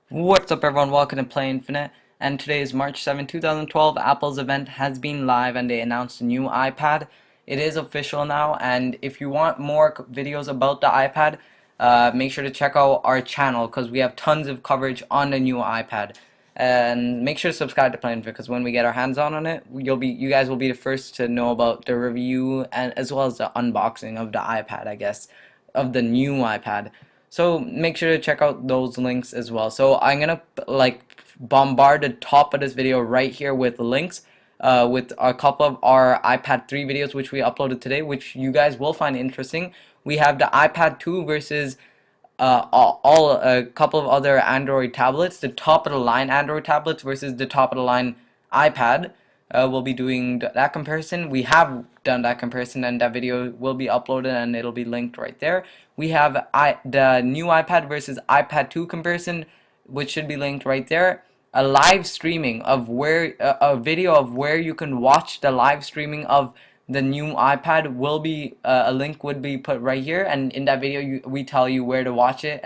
What's up everyone, welcome to Play Infinite, and today is March 7, 2012. Apple's event has been live and they announced a new iPad. It is official now, and if you want more videos about the iPad, make sure to check out our channel because we have tons of coverage on the new iPad. And make sure to subscribe to Play Infinite because when we get our hands on it, you guys will be the first to know about the review and as well as the unboxing of the iPad, I guess, of the new iPad. So make sure to check out those links as well. So I'm gonna bombard the top of this video right here with links with a couple of our iPad 3 videos which we uploaded today, which you guys will find interesting. We have the iPad 2 versus a couple of other Android tablets, the top of the line Android tablets versus the top of the line iPad. We'll be doing that comparison. We have done that comparison, and that video will be uploaded and it'll be linked right there. We have the new iPad versus iPad 2 comparison, which should be linked right there. A live streaming of a video of where you can watch the live streaming of the new iPad will be a link would be put right here, and in that video we tell you where to watch it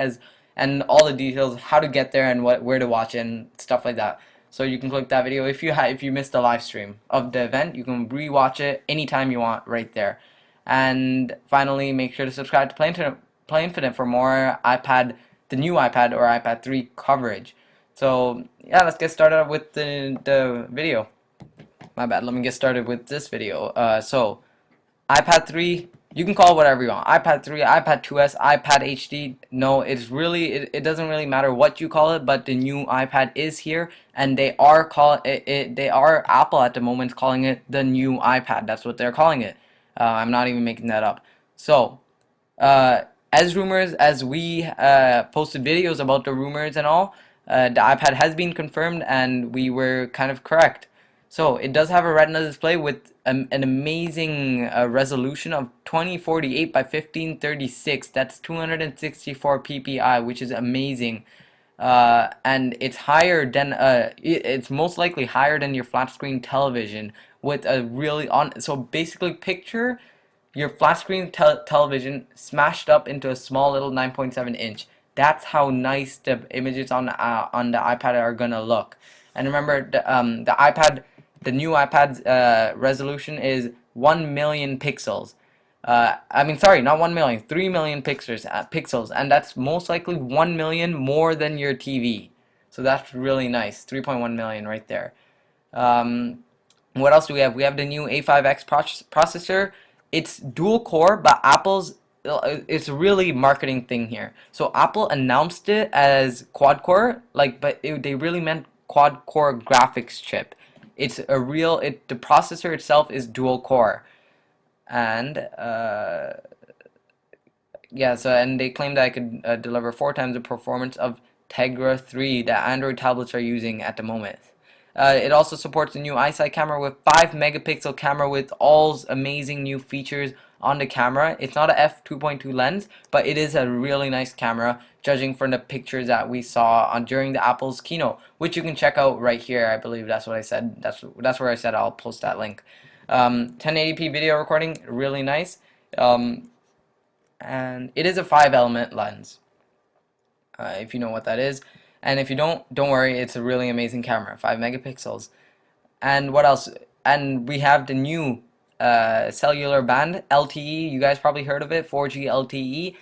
and all the details, how to get there and where to watch it and stuff like that. So you can click that video if you missed the live stream of the event, you can rewatch it anytime you want right there. And finally, make sure to subscribe to Play Infinite for more the new iPad or iPad 3 coverage. So yeah, let's get started with the video. My bad. Let me get started with this video. So iPad 3, you can call it whatever you want. iPad 3, iPad 2S, iPad HD. No, it doesn't really matter what you call it, but the new iPad is here, and they are Apple at the moment calling it the new iPad. That's what they're calling it. I'm not even making that up. So, as rumors, as we posted videos about the rumors and all, the iPad has been confirmed, and we were kind of correct. So it does have a Retina display with an amazing resolution of 2048 by 1536. That's 264 ppi, which is amazing. And it's higher than it's most likely higher than your flat screen television with a really on. So basically, picture your flat screen television smashed up into a small little 9.7 inch. That's how nice the images on the iPad are gonna look. And remember, the new iPad's resolution is 1 million pixels. I mean, sorry, not 1 million, 3 million pixels, and that's most likely 1 million more than your TV. So that's really nice. 3.1 million right there. What else do we have? We have the new A5X processor. It's dual core, but it's really marketing thing here. So Apple announced it as quad core, they really meant quad core graphics chip. The processor itself is dual core, and yeah, and they claim that it could deliver 4 times the performance of Tegra 3 that Android tablets are using at the moment. It also supports a new iSight camera with 5 megapixel camera with all amazing new features on the camera. It's not a f2.2 lens, but it is a really nice camera, judging from the pictures that we saw during the Apple's keynote, which you can check out right here. I believe that's what I said. That's where I said I'll post that link. 1080p video recording, really nice. And it is a 5-element lens, if you know what that is. And if you don't worry, it's a really amazing camera, 5 megapixels. And what else? And we have the new cellular band, LTE. You guys probably heard of it, 4G LTE.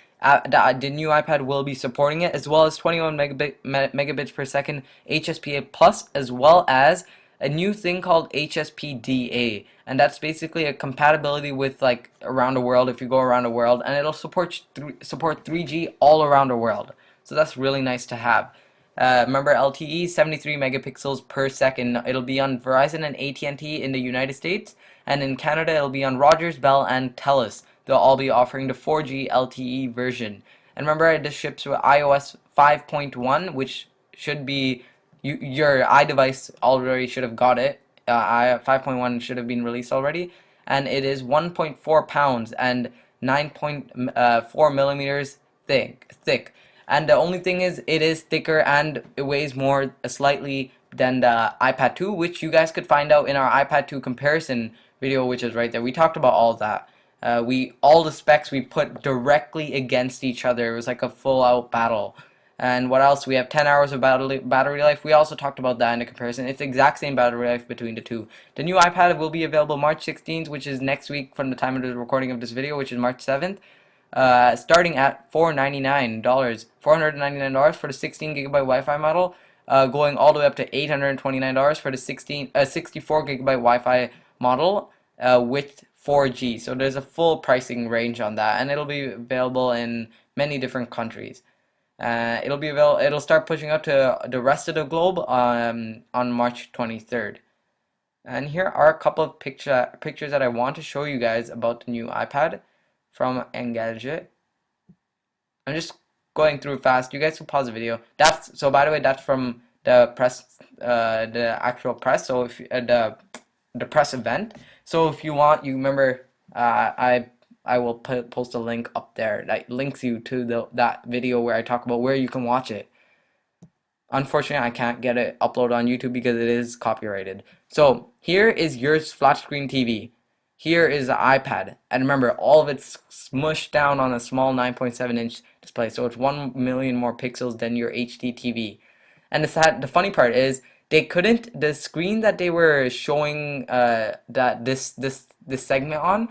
The new iPad will be supporting it, as well as 21 megabits per second HSPA plus, as well as a new thing called HSPDA, and that's basically a compatibility with like around the world if you go around the world, and it'll support 3G all around the world. So that's really nice to have. Remember LTE, 73 megapixels per second. It'll be on Verizon and AT&T in the United States, and in Canada it'll be on Rogers, Bell, and TELUS. They'll all be offering the 4G LTE version. And remember, this ships with iOS 5.1, which should be your iDevice already should have got it. 5.1 should have been released already, and it is 1.4 pounds and 9.4 millimeters thick. And the only thing is, it is thicker and it weighs more slightly than the iPad 2, which you guys could find out in our iPad 2 comparison video, which is right there. We talked about all of that. All the specs we put directly against each other. It was like a full out battle. And what else? We have 10 hours of battery life. We also talked about that in a comparison. It's the exact same battery life between the two. The new iPad will be available March 16th, which is next week from the time of the recording of this video, which is March 7th. Starting at $499 for the 16 gigabyte Wi-Fi model, going all the way up to $829 for the 64 gigabyte Wi-Fi model with 4G. So there's a full pricing range on that, and it'll be available in many different countries. It'll start pushing out to the rest of the globe on March 23rd. And here are a couple of pictures that I want to show you guys about the new iPad from Engadget. I'm just going through fast. You guys can pause the video. So by the way, that's from the press, the actual press. So if the press event. So if you want, you remember, I will post a link up there that links you to that video where I talk about where you can watch it. Unfortunately, I can't get it uploaded on YouTube because it is copyrighted. So here is your flat screen TV. Here is the iPad. And remember, all of it's smushed down on a small 9.7-inch display. So it's 1 million more pixels than your HD TV. And the funny part is the screen that they were showing that this segment on,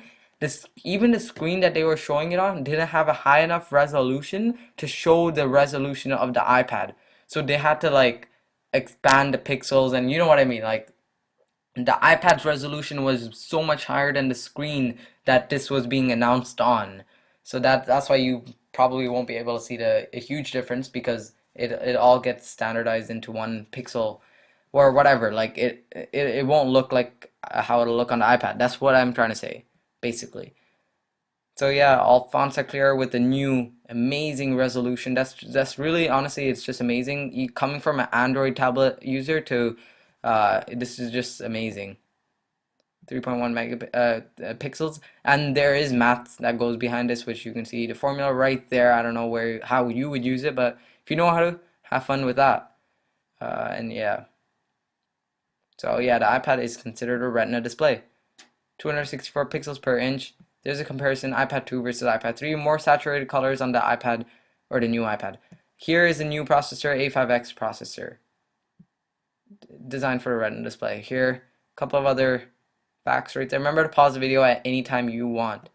even the screen that they were showing it on didn't have a high enough resolution to show the resolution of the iPad. So they had to like expand the pixels, and you know what I mean, like the iPad's resolution was so much higher than the screen that this was being announced on. So that's why you probably won't be able to see a huge difference, because it all gets standardized into 1 pixel or whatever. Like it won't look like how it'll look on the iPad. That's what I'm trying to say, basically. So yeah, all fonts are clear with the new amazing resolution. That's really, honestly, it's just amazing. Coming from an Android tablet user to this is just amazing. 3.1 megapixels, and there is math that goes behind this, which you can see the formula right there. I don't know how you would use it, but if you know how to, have fun with that. And yeah, so yeah, the iPad is considered a Retina display. 264 pixels per inch. There's a comparison, iPad 2 versus iPad 3. More saturated colors on the iPad, or the new iPad. Here is the new processor, A5X processor, designed for a Retina display. Here, a couple of other facts right there. Remember to pause the video at any time you want.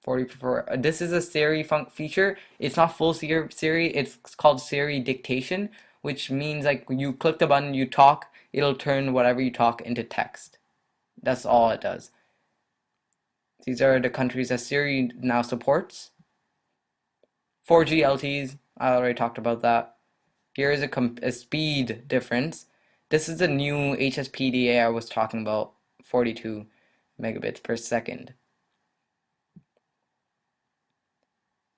44. This is a Siri feature. It's not full Siri. It's called Siri dictation, which means like when you click the button, you talk, it'll turn whatever you talk into text. That's all it does. These are the countries that Siri now supports. 4G LTEs, I already talked about that. Here is a speed difference. This is the new HSPDA I was talking about, 42 megabits per second.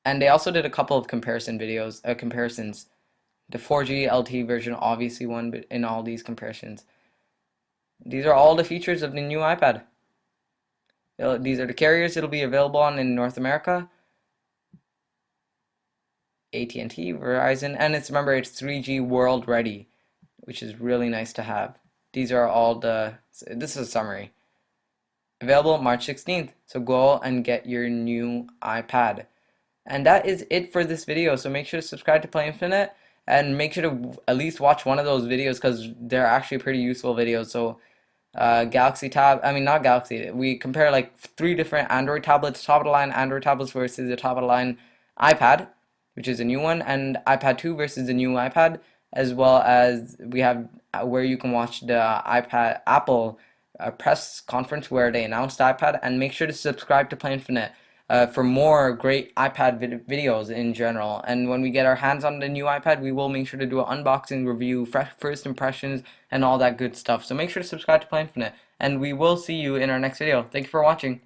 And they also did a couple of comparisons. The 4G LTE version obviously won in all these comparisons. These are all the features of the new iPad. These are the carriers it'll be available on in North America. AT&T, Verizon, and remember it's 3G world ready, which is really nice to have. These are all this is a summary. Available March 16th, so go and get your new iPad. And that is it for this video, so make sure to subscribe to Play Infinite, and make sure to at least watch one of those videos, because they're actually pretty useful videos. So Galaxy tab, I mean not Galaxy, we compare like 3 different Android tablets, top of the line Android tablets versus the top of the line iPad, which is a new one, and iPad 2 versus the new iPad, as well as we have where you can watch the Apple press conference where they announced the iPad. And make sure to subscribe to Play Infinite for more great iPad videos in general. And when we get our hands on the new iPad, we will make sure to do an unboxing review, first impressions, and all that good stuff. So make sure to subscribe to Play Infinite, and we will see you in our next video. Thank you for watching.